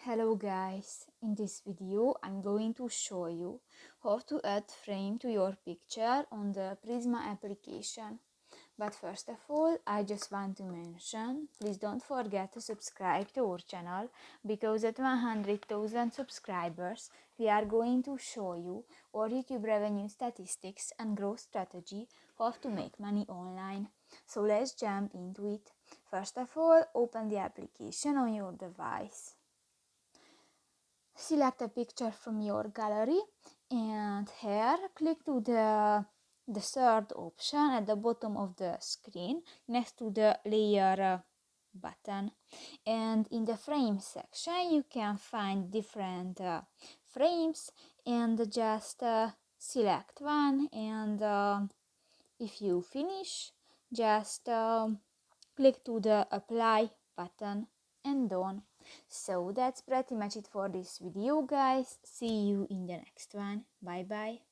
Hello guys, in this video I'm going to show you how to add frame to your picture on the Prisma application. But first of all, I just want to mention, please don't forget to subscribe to our channel, because at 100,000 subscribers we are going to show you our YouTube revenue statistics and growth strategy, how to make money online. So let's jump into it. First of all, open the application on your device. Select a picture from your gallery and here click to the third option at the bottom of the screen next to the layer button, and in the frame section you can find different frames, and just select one, and if you finish, just click to the apply button and done. So that's pretty much it for this video guys. See you in the next one. Bye bye.